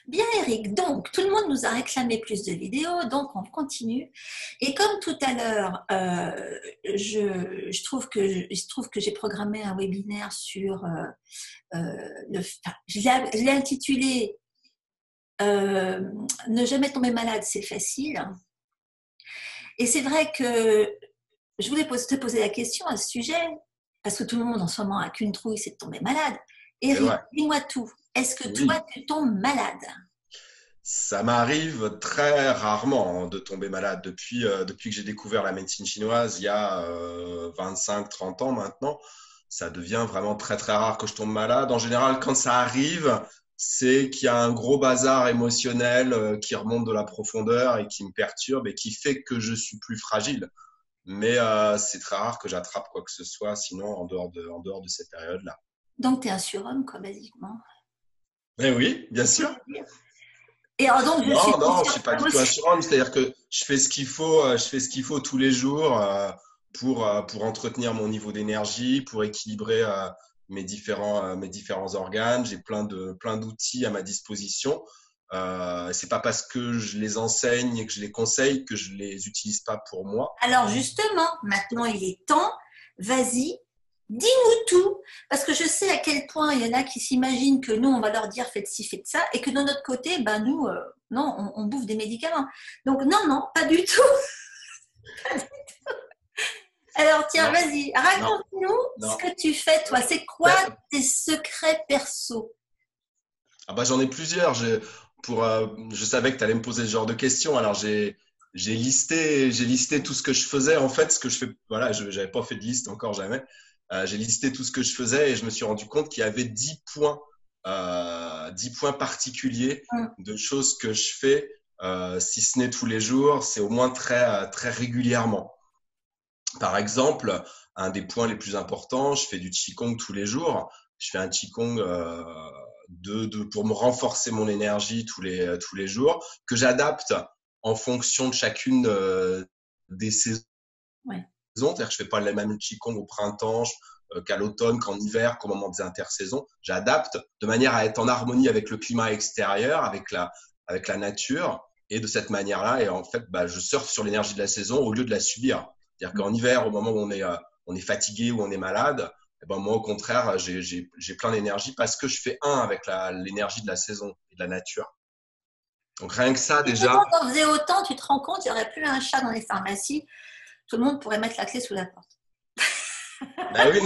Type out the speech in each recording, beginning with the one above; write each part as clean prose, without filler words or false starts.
Bien, Eric. Donc, tout le monde nous a réclamé plus de vidéos, donc on continue. Et comme tout à l'heure, je trouve que j'ai programmé un webinaire sur enfin, je l'ai intitulé Ne jamais tomber malade, c'est facile. Et c'est vrai que je voulais te poser la question à ce sujet, parce que tout le monde en ce moment a qu'une trouille, c'est de tomber malade. C'est Eric, vrai. dis-moi tout. Est-ce que toi, Oui, tu tombes malade? ça m'arrive très rarement de tomber malade depuis que j'ai découvert la médecine chinoise il y a 25-30 ans maintenant. Ça devient vraiment très très rare que je tombe malade. En général, quand ça arrive, c'est qu'il y a un gros bazar émotionnel qui remonte de la profondeur et qui me perturbe et qui fait que je suis plus fragile. Mais c'est très rare que j'attrape quoi que ce soit, sinon en dehors de cette période-là. Donc, tu es un surhomme, quoi, basiquement. Mais oui, bien sûr. Et alors, donc, je suis Non, non, je consciente suis pas du tout un aussi. surhomme. C'est-à-dire que je fais ce qu'il faut, je fais ce qu'il faut tous les jours pour entretenir mon niveau d'énergie, pour équilibrer mes différents organes. J'ai plein d'outils à ma disposition. C'est pas parce que je les enseigne et que je les conseille que je les utilise pas pour moi. Alors, justement, maintenant, il est temps. Vas-y, dis-nous tout. Parce que je sais à quel point il y en a qui s'imaginent que nous, on va leur dire faites ci, faites ça. Et que de notre côté, ben, nous, non, on bouffe des médicaments. Donc, non, non, pas du tout. Alors, tiens, Non, vas-y, non, raconte-nous ce non. que tu fais, toi. C'est quoi Ben, tes secrets perso? ah bah, j'en ai plusieurs. Je savais que tu allais me poser ce genre de questions. Alors j'ai listé tout ce que je faisais. En fait, ce que je fais, voilà, je n'avais pas fait de liste encore jamais. J'ai listé tout ce que je faisais et je me suis rendu compte qu'il y avait 10 points particuliers Hum. de choses que je fais. Si ce n'est tous les jours, c'est au moins très régulièrement. Par exemple, un des points les plus importants, je fais du Qigong tous les jours. Je fais un Qigong pour me renforcer mon énergie tous les jours, que j'adapte en fonction de chacune des saisons. Ouais. C'est-à-dire que je fais pas le même Qigong au printemps qu'à l'automne, qu'en hiver, qu'au moment des intersaisons. J'adapte de manière à être en harmonie avec le climat extérieur, avec la nature. Et de cette manière-là, et en fait, bah, je surfe sur l'énergie de la saison au lieu de la subir. C'est-à-dire qu'en hiver, au moment où on est fatigué ou on est malade, eh ben moi, au contraire, j'ai plein d'énergie parce que je fais un avec l'énergie de la saison et de la nature. Donc rien que ça, Si tout le déjà, monde en faisait autant, tu te rends compte, il n'y aurait plus un chat dans les pharmacies. Tout le monde pourrait mettre la clé sous la porte. bah oui,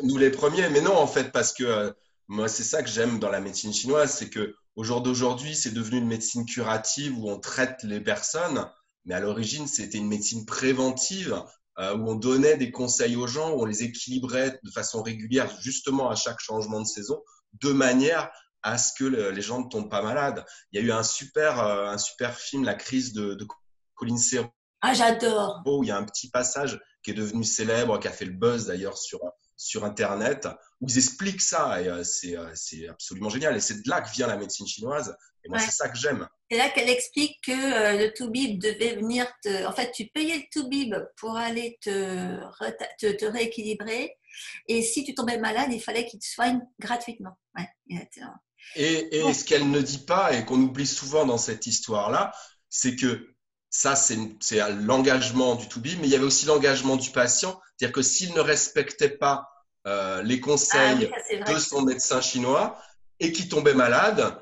nous les premiers, mais non, en fait, parce que moi, c'est ça que j'aime dans la médecine chinoise, c'est que au jour d'aujourd'hui, c'est devenu une médecine curative où on traite les personnes, mais à l'origine, c'était une médecine préventive où on donnait des conseils aux gens, où on les équilibrait de façon régulière, justement à chaque changement de saison, de manière à ce que les gens ne tombent pas malades. Il y a eu un super film, La crise de Colin Serrault, Ah, j'adore. où il y a un petit passage qui est devenu célèbre, qui a fait le buzz d'ailleurs sur Internet, où ils expliquent ça et c'est absolument génial. Et c'est de là que vient la médecine chinoise. Et moi, Ouais. c'est ça que j'aime. C'est là qu'elle explique que le Toubib devait venir te. En fait, tu payais le Toubib pour aller te rééquilibrer. Et si tu tombais malade, il fallait qu'il te soigne gratuitement. Ouais, exactement. Et Bon. ce qu'elle ne dit pas et qu'on oublie souvent dans cette histoire-là, c'est que ça, c'est l'engagement du to-be, mais il y avait aussi l'engagement du patient. C'est-à-dire que s'il ne respectait pas les Ah oui, conseils ça c'est de vrai. son médecin chinois et qui tombait malade,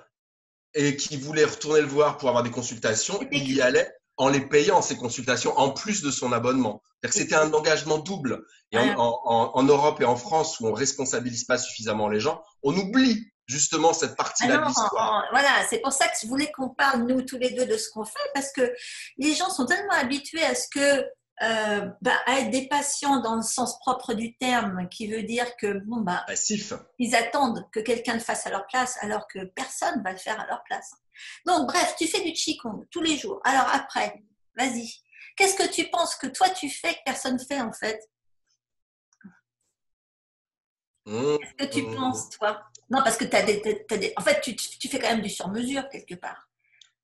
et qui voulait retourner le voir pour avoir des consultations, C'était il y cuit. allait en les payant ces consultations en plus de son abonnement. C'était un engagement double. Et en, Voilà. en, en Europe et en France, où on responsabilise pas suffisamment les gens, on oublie justement cette Ah partie-là non, de l'histoire. voilà, c'est pour ça que je voulais qu'on parle, nous, tous les deux, de ce qu'on fait, parce que les gens sont tellement habitués à ce que, à être des patients dans le sens propre du terme, qui veut dire que, bon, bah, Passif. ils attendent que quelqu'un le fasse à leur place, alors que personne ne va le faire à leur place. Donc, bref, tu fais du Qigong tous les jours. Alors après, vas-y. Qu'est-ce que tu penses que toi tu fais que personne ne fait en fait? Qu'est-ce que tu penses, toi? Non, parce que en fait, tu fais quand même du sur-mesure quelque part.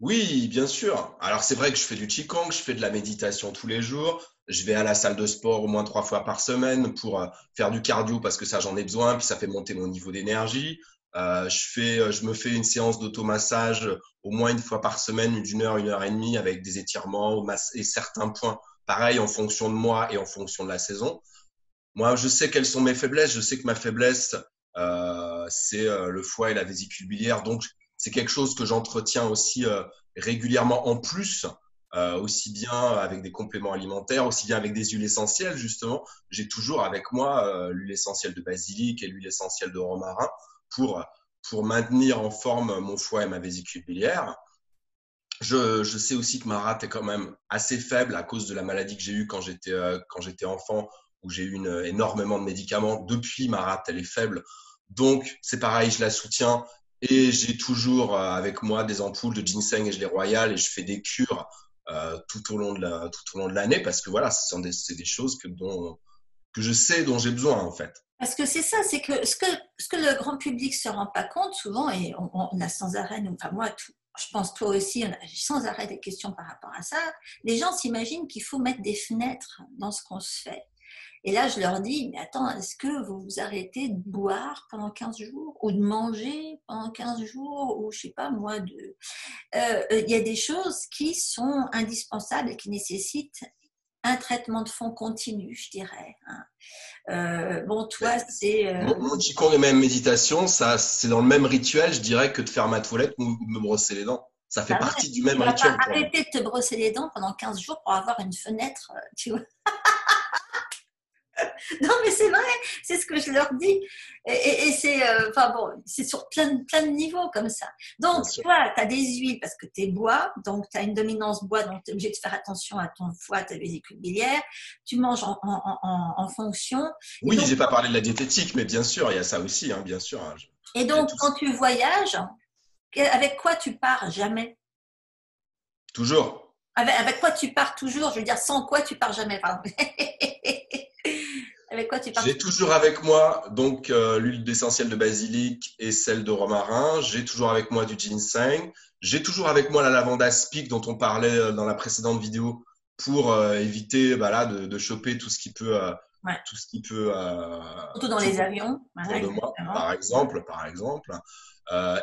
Oui, bien sûr. Alors c'est vrai que je fais du Qigong, je fais de la méditation tous les jours. Je vais à la salle de sport au moins 3 fois par semaine pour faire du cardio parce que ça j'en ai besoin, puis ça fait monter mon niveau d'énergie. Je me fais une séance d'automassage au moins une fois par semaine, une heure et demie, avec des étirements et certains points, pareil en fonction de moi et en fonction de la saison. Moi, je sais quelles sont mes faiblesses. Je sais que ma faiblesse, c'est le foie et la vésicule biliaire. Donc, c'est quelque chose que j'entretiens aussi régulièrement en plus, aussi bien avec des compléments alimentaires, aussi bien avec des huiles essentielles, justement. J'ai toujours avec moi l'huile essentielle de basilic et l'huile essentielle de romarin pour, pour maintenir en forme mon foie et ma vésicule biliaire. Je sais aussi que ma rate est quand même assez faible à cause de la maladie que j'ai eue quand j'étais enfant, où j'ai eu énormément de médicaments. Depuis, ma rate, elle est faible. Donc, c'est pareil, je la soutiens. Et j'ai toujours avec moi des ampoules de ginseng et gelée royale et je fais des cures tout au long de l'année parce que voilà, c'est des choses que je sais dont j'ai besoin en fait. Parce que c'est ça, c'est que ce que le grand public se rend pas compte souvent, et on a sans arrêt, enfin moi, je pense toi aussi, on a sans arrêt des questions par rapport à ça. Les gens s'imaginent qu'il faut mettre des fenêtres dans ce qu'on se fait. Et là, je leur dis, mais attends, est-ce que vous vous arrêtez de boire pendant 15 jours ou de manger pendant 15 jours ou je sais pas moi, il y a des choses qui sont indispensables et qui nécessitent un traitement de fond continu, je dirais. Bon, toi, c'est… Mon Qigong et même méditation, ça, c'est dans le même rituel, je dirais, que de faire ma toilette ou me brosser les dents. Ça fait bah ouais, partie du tu même vas pas rituel pour moi. arrêter de te brosser les dents pendant 15 jours pour avoir une fenêtre, tu vois. Non, mais c'est vrai, c'est ce que je leur dis. Et c'est, enfin bon, c'est sur plein de niveaux comme ça. Bien Donc, sûr. toi, tu as des huiles parce que tu es bois, donc tu as une dominance bois, donc tu es obligé de faire attention à ton foie, à ta vésicule biliaire. Tu manges en fonction. Et Oui, donc, j'ai pas parlé de la diététique, mais bien sûr, il y a ça aussi, hein, bien sûr. Hein, j'ai tout quand ça. tu voyages, avec quoi tu pars jamais? Toujours. Avec quoi tu pars toujours? Je veux dire, sans quoi tu pars jamais, pardon. Avec quoi tu pars J'ai toujours? toujours avec moi donc l'huile d'essentiel de basilic et celle de romarin. J'ai toujours avec moi du ginseng. J'ai toujours avec moi la lavande aspic dont on parlait dans la précédente vidéo pour éviter bah, là, de choper Ouais. tout ce qui peut Surtout dans se les propager avions. Voilà, autour de moi, exactement. par exemple.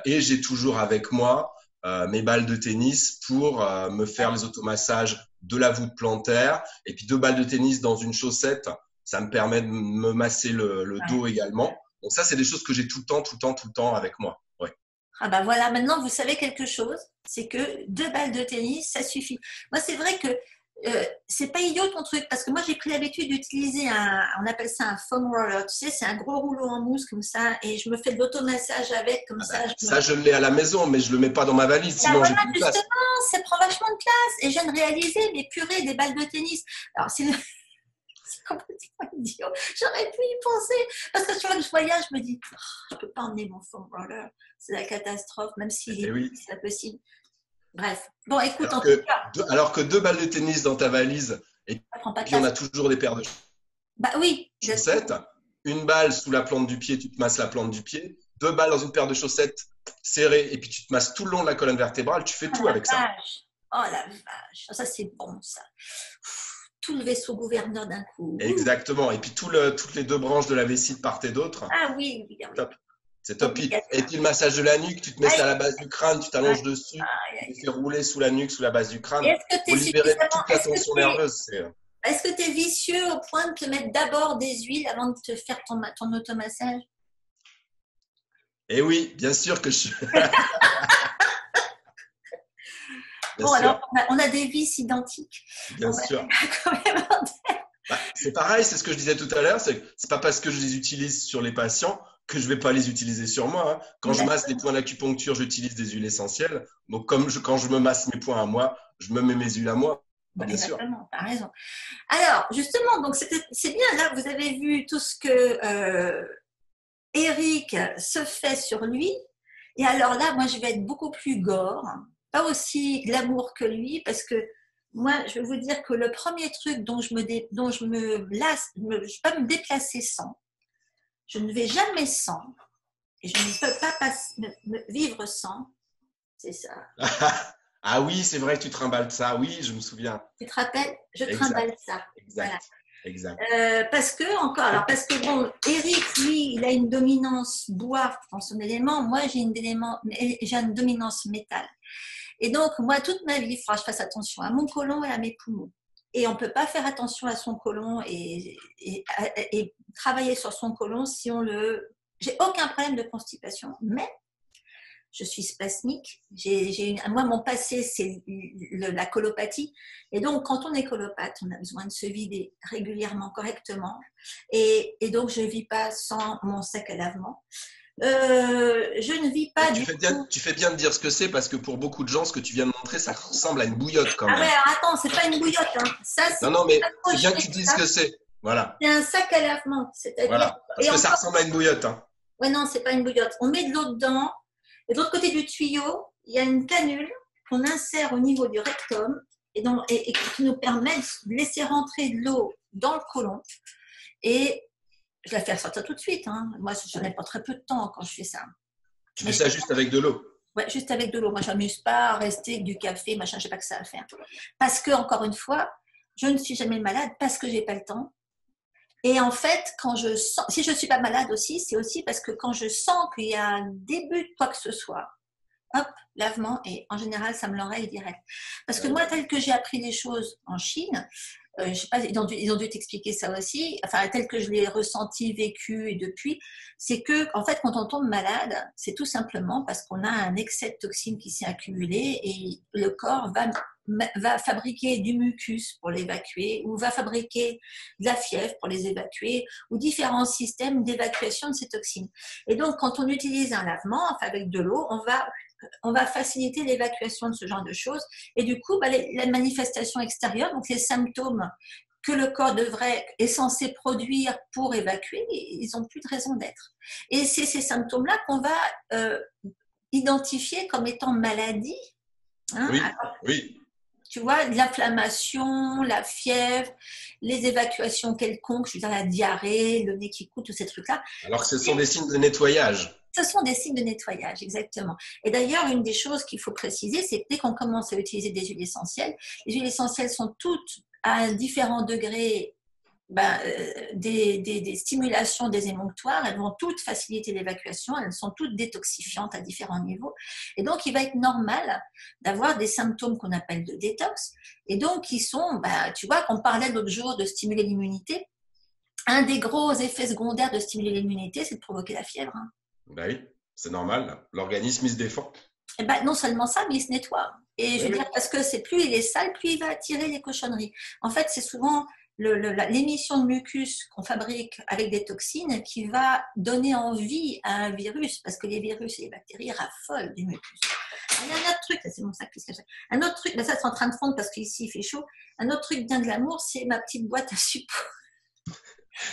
Et j'ai toujours avec moi mes balles de tennis pour me faire Ouais. les automassages de la voûte plantaire et puis deux balles de tennis dans une chaussette. Ça me permet de me masser le Ouais. dos également. Donc ça, c'est des choses que j'ai tout le temps avec moi. Ouais. Ah bah voilà, maintenant vous savez quelque chose, c'est que 2 balles de tennis, ça suffit. Moi, c'est vrai que c'est pas idiot ton truc, parce que moi j'ai pris l'habitude d'utiliser on appelle ça un foam roller, tu sais, c'est un gros rouleau en mousse comme ça, et je me fais de l'automassage avec, comme Ah ça, ben, ça, je l'ai à la maison, mais je le mets pas dans ma valise, bah sinon j'ai voilà, plus de place. justement, ça prend vachement de place, et je viens de réaliser, mais purée, des balles de tennis. Alors, c'est complètement idiot. J'aurais pu y penser. Parce que tu vois que je voyage, je me dis, oh, je ne peux pas emmener mon foam roller. C'est la catastrophe, même s'il Et est oui. c'est possible. Bref. Bon, écoute, Alors en tout que, cas, alors que deux balles de tennis dans ta valise, et ça ne prend pas de puis on place. a toujours des paires de Bah oui, chaussettes, une balle sous la plante du pied, tu te masses la plante du pied, deux balles dans une paire de chaussettes serrées, et puis tu te masses tout le long de la colonne vertébrale, tu fais oh tout la avec ça. vache. Oh la vache. Ça, c'est bon, ça. Tout le vaisseau gouverneur d'un coup. Ouh. Exactement. Et puis toutes les deux branches de la vessie de part et d'autre, Ah oui, oui, oui. top. C'est top. Et Obligatoire. puis le massage de la nuque, tu te mets Aïe, ça à la base du crâne, tu aïe, t'allonges dessus, aïe, tu les aïe. fais rouler sous la nuque, sous la base du Et crâne est-ce que tu pour es libérer suffisamment. toute la tension nerveuse. Est-ce que tu es vicieux au point de te mettre d'abord des huiles avant de te faire ton automassage? Et oui, bien sûr que je. Bien Bon, alors, sûr, on a des vices identiques. bien On va sûr. quand même. Bah, c'est pareil, c'est ce que je disais tout à l'heure, c'est pas parce que je les utilise sur les patients que je vais pas les utiliser sur moi. Hein. Quand je masse des points d'acupuncture, j'utilise des huiles essentielles. Donc quand je me masse mes points à moi, je me mets mes huiles à moi, bien sûr. Exactement, tu as raison. Alors, justement, donc c'est bien, là, vous avez vu tout ce que Eric se fait sur lui. Et alors là, moi, je vais être beaucoup plus gore, pas aussi glamour que lui, parce que moi, je vais vous dire que le premier truc dont je me lasse, je ne vais pas me déplacer sans, je ne vais jamais sans, et je ne peux pas vivre sans, c'est ça. Ah oui, c'est vrai que tu trimbales ça. Oui, je me souviens. Tu te rappelles? Je Exact, trimballe ça. Voilà. exact. Exact. Parce que bon, Eric, lui, il a une dominance bois dans son élément. Moi, j'ai une dominance métal. Et donc, moi, toute ma vie, il faudra que je fasse attention à mon côlon et à mes poumons. Et on ne peut pas faire attention à son côlon et travailler sur son côlon si on le... J'ai aucun problème de constipation, mais je suis spasmique. Moi, mon passé, c'est la colopathie. Et donc, quand on est colopathe, on a besoin de se vider régulièrement, correctement. Et donc, je ne vis pas sans mon sac à lavement. Je ne vis pas tu fais bien de dire ce que c'est parce que pour beaucoup de gens, ce que tu viens de montrer, ça ressemble à une bouillotte quand même. Ah ouais, alors attends, c'est pas une bouillotte. Hein. Ça, non, mais c'est bien que tu dises ce que c'est. Voilà. C'est un sac à lavement. C'est-à-dire. Voilà. Parce que ça ressemble à une bouillotte. Hein. Ouais, non, c'est pas une bouillotte. On met de l'eau dedans. Et de l'autre côté du tuyau, il y a une canule qu'on insère au niveau du rectum et qui nous permet de laisser rentrer de l'eau dans le côlon. Et je la fais sortir tout de suite. Hein. Moi, je n'ai pas très peu de temps quand je fais ça. Tu fais ça juste avec de l'eau? Ouais, juste avec de l'eau. Moi, je ne m'amuse pas à rester avec du café, machin, je ne sais pas que ça à faire. Parce que, encore une fois, je ne suis jamais malade parce que je n'ai pas le temps. Et en fait, si je ne suis pas malade aussi, c'est aussi parce que quand je sens qu'il y a un début de quoi que ce soit, hop, lavement, et en général, ça me l'enraye direct. Parce que moi, tel que j'ai appris les choses en Chine, je sais pas, ils ont dû t'expliquer ça aussi, enfin, tel que je l'ai ressenti, vécu et depuis, c'est que, en fait, quand on tombe malade, c'est tout simplement parce qu'on a un excès de toxines qui s'est accumulé et le corps va fabriquer du mucus pour l'évacuer ou va fabriquer de la fièvre pour les évacuer ou différents systèmes d'évacuation de ces toxines. Et donc, quand on utilise un lavement, enfin, avec de l'eau, on va faciliter l'évacuation de ce genre de choses. Et du coup, la manifestation extérieure, donc les symptômes que le corps est censé produire pour évacuer, ils n'ont plus de raison d'être. Et c'est ces symptômes-là qu'on va identifier comme étant maladie. Hein. Oui, oui. Tu vois, l'inflammation, la fièvre, les évacuations quelconques, je veux dire la diarrhée, le nez qui coule, tous ces trucs-là. Alors que ce sont des signes de nettoyage. Ce sont des signes de nettoyage, exactement. Et d'ailleurs, une des choses qu'il faut préciser, c'est que dès qu'on commence à utiliser des huiles essentielles, les huiles essentielles sont toutes à différents degrés des stimulations des émonctoires. Elles vont toutes faciliter l'évacuation, elles sont toutes détoxifiantes à différents niveaux. Et donc, il va être normal d'avoir des symptômes qu'on appelle de détox. Et donc, qui sont, tu vois, qu'on parlait l'autre jour de stimuler l'immunité. Un des gros effets secondaires de stimuler l'immunité, c'est de provoquer la fièvre. Hein. Ben oui, c'est normal. L'organisme, il se défend. Et non seulement ça, mais il se nettoie. Et je veux dire, parce que plus il est sale, plus il va attirer les cochonneries. En fait, c'est souvent l'émission de mucus qu'on fabrique avec des toxines qui va donner envie à un virus, parce que les virus et les bactéries raffolent du mucus. Alors, il y a un autre truc, c'est mon sac qui se cache. Un autre truc, ça c'est en train de fondre parce qu'ici il fait chaud. Un autre truc bien glamour, c'est ma petite boîte à suppos.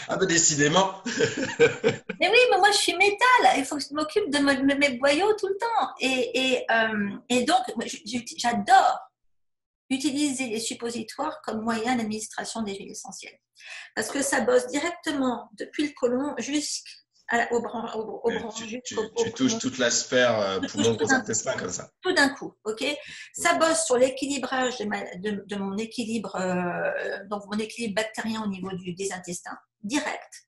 Ah ben décidément. Mais oui, mais moi je suis métal, il faut que je m'occupe de mes boyaux tout le temps. Et donc, j'adore utiliser les suppositoires comme moyen d'administration des huiles essentielles. Parce que ça bosse directement depuis le côlon jusqu'au branche. Tu touches toute la sphère poumon, gros intestin comme ça. Tout d'un coup, ok. Ça bosse sur l'équilibrage de mon équilibre, donc mon équilibre bactérien au niveau des intestins, direct.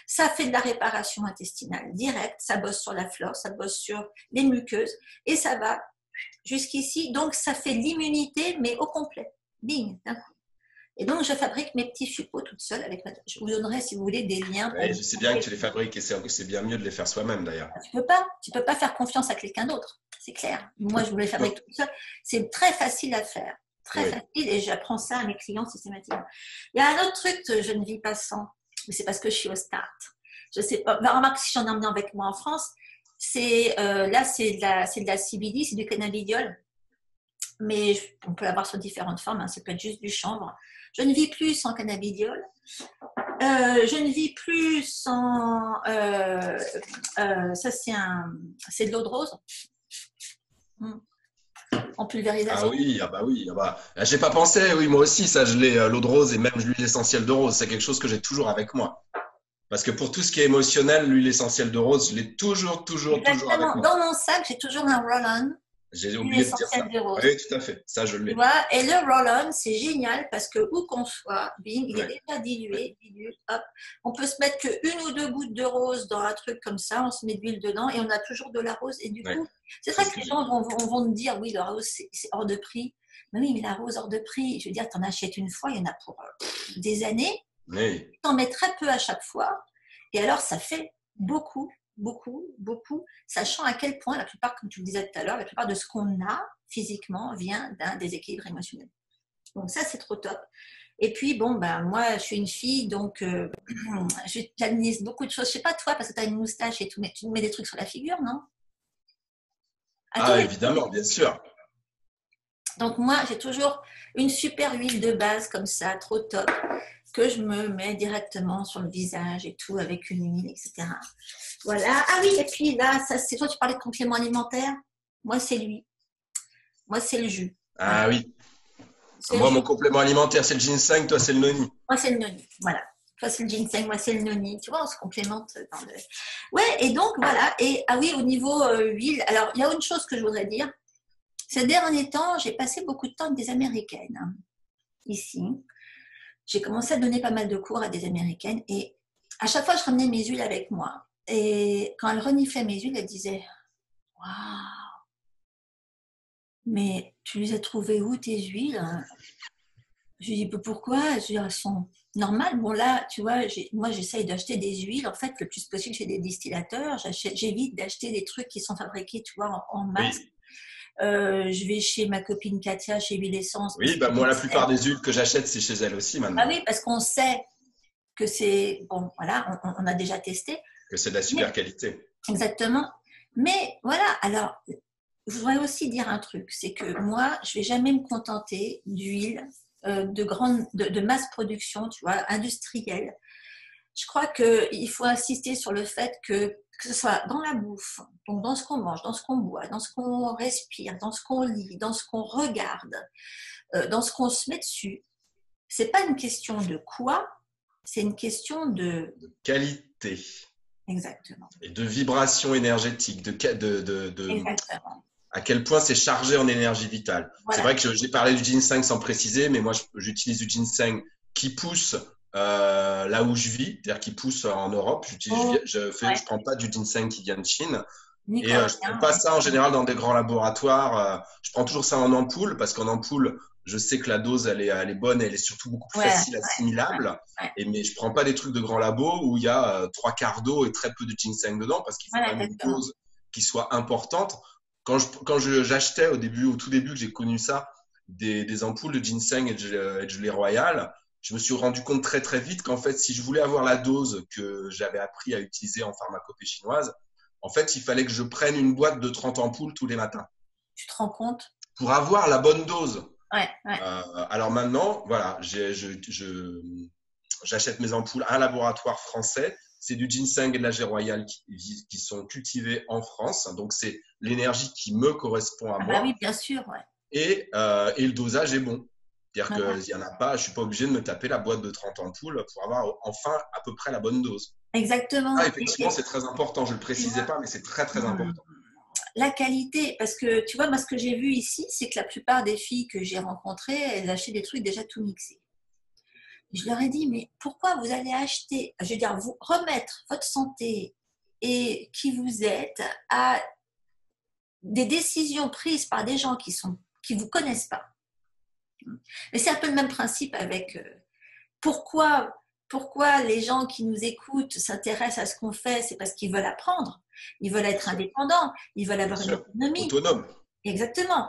Ça fait de la réparation intestinale directe, ça bosse sur la flore, ça bosse sur les muqueuses et ça va jusqu'ici. Donc, ça fait l'immunité, mais au complet. Bing, d'un coup. Et donc, je fabrique mes petits suppos toute seule. Je vous donnerai, si vous voulez, des liens. Oui, je sais bien que tu les fabriques et c'est bien mieux de les faire soi-même, d'ailleurs. Tu peux pas faire confiance à quelqu'un d'autre, c'est clair. Moi, je vous les fabrique toute seule. C'est très facile à faire. Très facile, et j'apprends ça à mes clients systématiquement. Il y a un autre truc que je ne vis pas sans, mais c'est parce que je suis au start. Je sais pas, remarque si j'en ai emmené avec moi en France, c'est de la CBD, c'est du cannabidiol, mais on peut l'avoir sous différentes formes, hein, ça peut être juste du chanvre. Je ne vis plus sans cannabidiol, je ne vis plus sans, ça c'est de l'eau de rose, en pulvérisation. Ah oui, j'ai pas pensé, oui, moi aussi, ça je l'ai, l'eau de rose et même l'huile essentielle de rose, c'est quelque chose que j'ai toujours avec moi. Parce que pour tout ce qui est émotionnel, l'huile essentielle de rose, je l'ai toujours avec moi. Dans mon sac, j'ai toujours un roll-on J'ai L'huile oublié de dire ça. essentielle de rose. Oui, tout à fait. Ça, je Tu l'ai. vois, et le roll-on, c'est génial parce que où qu'on soit, bing, il est Ouais, déjà ouais, dilué, hop. On peut se mettre que une ou deux gouttes de rose dans un truc comme ça, on se met de l'huile dedans et on a toujours de la rose. Et du ouais. coup, c'est C'est vrai ce que que les j'ai gens dit. vont me dire, oui, la rose, c'est hors de prix. Mais oui, mais la rose hors de prix, je veux dire, tu en achètes une fois, il y en a pour des années. Oui, Tu en mets très peu à chaque fois. Et alors, ça fait beaucoup, sachant à quel point la plupart, comme tu le disais tout à l'heure, la plupart de ce qu'on a physiquement vient d'un déséquilibre émotionnel. Donc ça, c'est trop top. Et puis, bon, ben, moi, je suis une fille, donc j'administre beaucoup de choses. Je sais pas toi, parce que tu as une moustache et tout, mais tu me mets des trucs sur la figure, non? À toi. ah, évidemment, bien sûr. Donc moi, j'ai toujours une super huile de base comme ça, trop top, que je me mets directement sur le visage et tout, avec une huile, etc. Voilà. Ah oui, et puis là, ça, c'est toi, tu parlais de compléments alimentaires. Moi, c'est lui. Moi, c'est le jus. Voilà. Ah oui. C'est le Moi, jus. mon complément alimentaire, c'est le ginseng, toi, c'est le noni. Moi, c'est le noni. Voilà. Toi, c'est le ginseng, moi, c'est le noni. Tu vois, on se complémente dans le. Ouais, et donc, voilà. Et ah oui, au niveau huile, alors, il y a une chose que je voudrais dire. Ces derniers temps, j'ai passé beaucoup de temps avec des Américaines, hein, ici. J'ai commencé à donner pas mal de cours à des Américaines et à chaque fois, je ramenais mes huiles avec moi. Et quand elles reniflaient mes huiles, elles disaient waouh, mais tu les as trouvées où tes huiles? Je lui dis pourquoi? Je dis, elles sont normales. Bon, là, tu vois, moi, j'essaye d'acheter des huiles. En fait, le plus possible chez des distillateurs. J'évite d'acheter des trucs qui sont fabriqués, tu vois, en masse. Oui, Je vais chez ma copine Katia, chez Huile Essence, parce oui, bah moi, qu'on la sait. plupart des huiles que j'achète, c'est chez elle aussi Ah maintenant, oui, parce qu'on sait que c'est bon, voilà, on a déjà testé, que c'est de la mais super qualité. exactement. Mais voilà, alors je voudrais aussi dire un truc, c'est que moi, je vais jamais me contenter d'huile de masse production, tu vois, industrielle. Je crois qu'il faut insister sur le fait que ce soit dans la bouffe, donc dans ce qu'on mange, dans ce qu'on boit, dans ce qu'on respire, dans ce qu'on lit, dans ce qu'on regarde, dans ce qu'on se met dessus. C'est pas une question de quoi, c'est une question de Qualité exactement, et de vibration énergétique, exactement. à quel point c'est chargé en énergie vitale. C'est Voilà. vrai que j'ai parlé du ginseng sans préciser, mais moi, j'utilise du ginseng qui pousse là où je vis, c'est-à-dire qui pousse en Europe. Oh, Je ouais. prends pas du ginseng qui vient de Chine. Et je prends Micro-rien, pas ouais. ça en général dans des grands laboratoires. Je prends toujours ça en ampoule parce qu'en ampoule, je sais que la dose elle est bonne et elle est surtout beaucoup plus Ouais, facile ouais, assimilable. ouais. Mais je prends pas des trucs de grands labos où il y a trois quarts d'eau et très peu de ginseng dedans parce qu'il faut Voilà, quand même une exactement. dose qui soit importante. J'achetais au tout début que j'ai connu ça, des ampoules de ginseng et de gelée royale, je me suis rendu compte très très vite qu'en fait, si je voulais avoir la dose que j'avais appris à utiliser en pharmacopée chinoise, en fait, il fallait que je prenne une boîte de 30 ampoules tous les matins Tu te rends compte? pour avoir la bonne dose. Ouais, ouais. Alors maintenant, voilà, j'achète mes ampoules à un laboratoire français. C'est du ginseng et de la gelée royale qui sont cultivés en France. Donc, c'est l'énergie qui me correspond à Ah bah oui, moi. bien sûr, ouais. Et le dosage est bon. C'est-à-dire Voilà. qu'il y en a pas, je suis pas obligé de me taper la boîte de 30 ampoules pour avoir enfin à peu près la bonne dose. Exactement. Ah, effectivement, c'est très important. Je le Tu précisais vois, pas, mais c'est très très important. la qualité, parce que tu vois, moi, ce que j'ai vu ici, c'est que la plupart des filles que j'ai rencontrées, elles achetaient des trucs déjà tout mixés. Je leur ai dit, mais pourquoi vous allez acheter, je veux dire, vous remettre votre santé et qui vous êtes à des décisions prises par des gens qui vous connaissent pas. Mais c'est un peu le même principe avec pourquoi, pourquoi les gens qui nous écoutent s'intéressent à ce qu'on fait, c'est parce qu'ils veulent apprendre, ils veulent Bien être sûr, indépendants, ils veulent bien avoir une sûr. autonomie. Autonome. Exactement.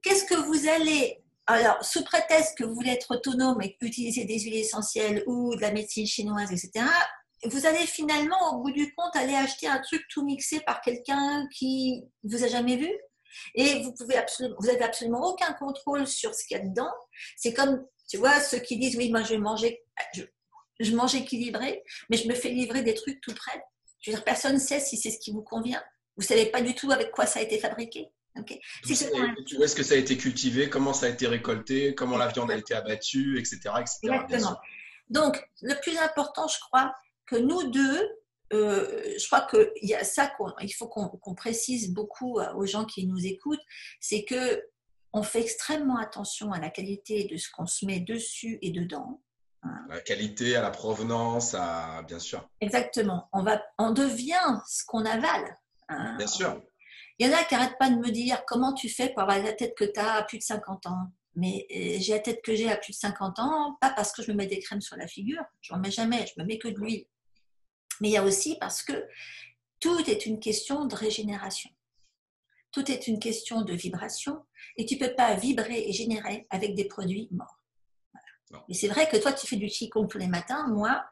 Qu'est-ce que vous allez... Alors, sous prétexte que vous voulez être autonome et utiliser des huiles essentielles ou de la médecine chinoise, etc., vous allez finalement, au bout du compte, aller acheter un truc tout mixé par quelqu'un qui vous a jamais vu. Et vous avez absolument aucun contrôle sur ce qu'il y a dedans. C'est comme, tu vois, ceux qui disent, oui, moi je vais manger, je mange équilibré, mais je me fais livrer des trucs tout prêts. Je veux dire, personne ne sait si c'est ce qui vous convient. Vous ne savez pas du tout avec quoi ça a été fabriqué. Okay. C'est exactement la même Où chose. est-ce que ça a été cultivé, comment ça a été récolté, comment la viande a été abattue, etc., etc., bien Exactement. sûr. Donc, le plus important, je crois, que nous deux, je crois qu'il y a ça il faut qu'on précise beaucoup aux gens qui nous écoutent, c'est que on fait extrêmement attention à la qualité de ce qu'on se met dessus et dedans. À la qualité, à la provenance, bien sûr. Exactement. On devient ce qu'on avale. Bien sûr. Il y en a qui n'arrêtent pas de me dire comment tu fais pour avoir la tête que tu as à plus de 50 ans. Mais j'ai la tête que j'ai à plus de 50 ans, pas parce que je me mets des crèmes sur la figure, je n'en mets jamais, je me mets que de l'huile. Mais il y a aussi parce que tout est une question de régénération. Tout est une question de vibration et tu ne peux pas vibrer et générer avec des produits morts. Voilà. Mais c'est vrai que toi, tu fais du Qigong tous les matins. Moi,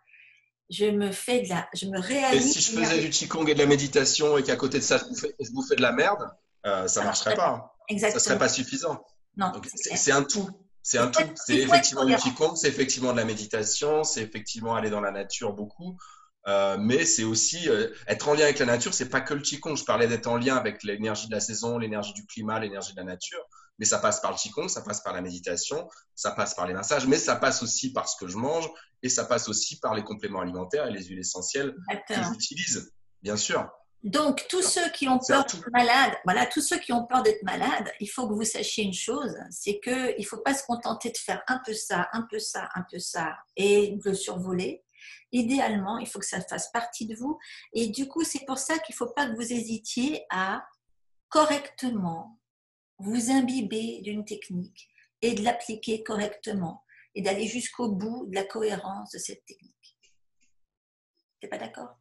je me réalise. Et si je faisais du Qigong et de la méditation et qu'à côté de ça, je bouffais de la merde, ça ne marcherait pas. Exactement. Ça ne serait pas suffisant. Non, c'est un tout. C'est un tout. C'est effectivement du Qigong, c'est effectivement de la méditation, c'est effectivement aller dans la nature beaucoup. Mais c'est aussi être en lien avec la nature, c'est pas que le Qigong. Je parlais d'être en lien avec l'énergie de la saison, l'énergie du climat, l'énergie de la nature. Mais ça passe par le Qigong, ça passe par la méditation, ça passe par les massages, mais ça passe aussi par ce que je mange et ça passe aussi par les compléments alimentaires et les huiles essentielles que j'utilise, bien sûr. Donc, tous ceux qui ont peur d'être malades, voilà, tous ceux qui ont peur d'être malades, il faut que vous sachiez une chose, c'est qu'il ne faut pas se contenter de faire un peu ça, un peu ça, un peu ça et de le survoler. Idéalement, il faut que ça fasse partie de vous. Et du coup, c'est pour ça qu'il ne faut pas que vous hésitiez à correctement vous imbiber d'une technique et de l'appliquer correctement et d'aller jusqu'au bout de la cohérence de cette technique. Tu n'es pas d'accord ?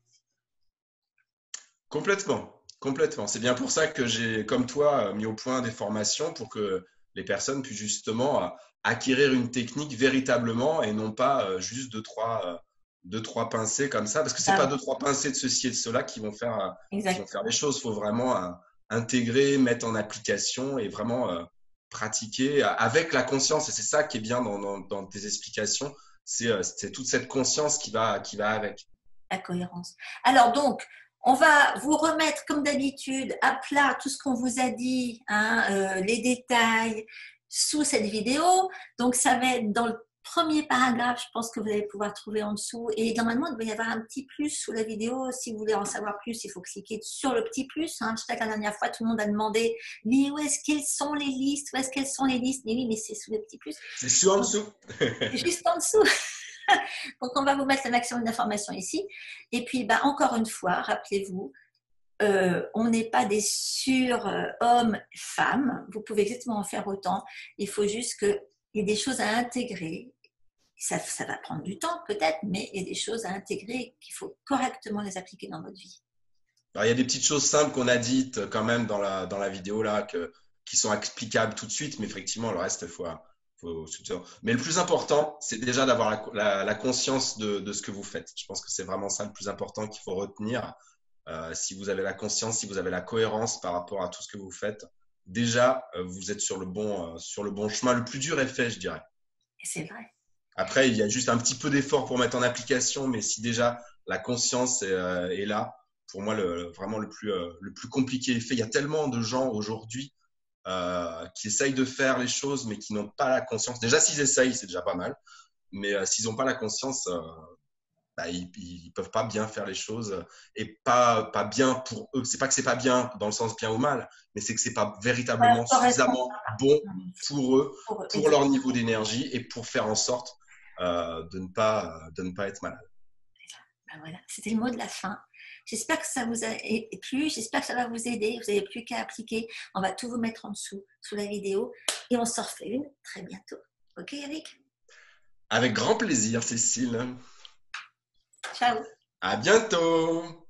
Complètement, complètement. C'est bien pour ça que j'ai, comme toi, mis au point des formations pour que les personnes puissent justement acquérir une technique véritablement et non pas juste deux, trois pincées comme ça. Parce que c'est pas deux, trois pincées de ceci et de cela qui vont faire les choses. Il faut vraiment intégrer, mettre en application et vraiment pratiquer avec la conscience. Et c'est ça qui est bien dans tes explications. C'est toute cette conscience qui va avec. La cohérence. Alors donc, on va vous remettre, comme d'habitude, à plat tout ce qu'on vous a dit, les détails, sous cette vidéo. Donc, ça va être dans le premier paragraphe, je pense que vous allez pouvoir trouver en dessous. Et normalement, il doit y avoir un petit plus sous la vidéo. Si vous voulez en savoir plus, il faut cliquer sur le petit plus. Je sais que la dernière fois, tout le monde a demandé « Mais où est-ce qu'elles sont les listes ? Où est-ce qu'elles sont les listes ?» Mais oui, mais c'est sous le petit plus. C'est sous en dessous. Juste en dessous. Donc, on va vous mettre le maximum d'informations ici. Et puis, encore une fois, rappelez-vous, on n'est pas des sur-hommes, femmes. Vous pouvez exactement en faire autant. Il faut juste qu'il y ait des choses à intégrer. Ça va prendre du temps, peut-être, mais il y a des choses à intégrer qu'il faut correctement les appliquer dans votre vie. Alors, il y a des petites choses simples qu'on a dites quand même dans la vidéo là, qui sont explicables tout de suite, mais effectivement, le reste, il faut. Mais le plus important, c'est déjà d'avoir la conscience de ce que vous faites. Je pense que c'est vraiment ça le plus important qu'il faut retenir. Si vous avez la conscience, si vous avez la cohérence par rapport à tout ce que vous faites, déjà, vous êtes sur le bon chemin. Le plus dur est fait, je dirais. Et c'est vrai. Après, il y a juste un petit peu d'effort pour mettre en application, mais si déjà la conscience est là, pour moi, vraiment le plus compliqué est fait. Il y a tellement de gens aujourd'hui qui essayent de faire les choses, mais qui n'ont pas la conscience. Déjà, s'ils essayent, c'est déjà pas mal. Mais s'ils n'ont pas la conscience, ils peuvent pas bien faire les choses et pas bien pour eux. C'est pas que c'est pas bien dans le sens bien ou mal, mais c'est que c'est pas véritablement suffisamment bon pour eux, pour leur niveau d'énergie et pour faire en sorte de ne pas être malade. Voilà, c'était le mot de la fin. J'espère que ça vous a plu, j'espère que ça va vous aider. Vous n'avez plus qu'à appliquer. On va tout vous mettre en dessous, sous la vidéo, et on s'en refait une très bientôt. Ok, Eric? Avec grand plaisir, Cécile. Ciao. À bientôt.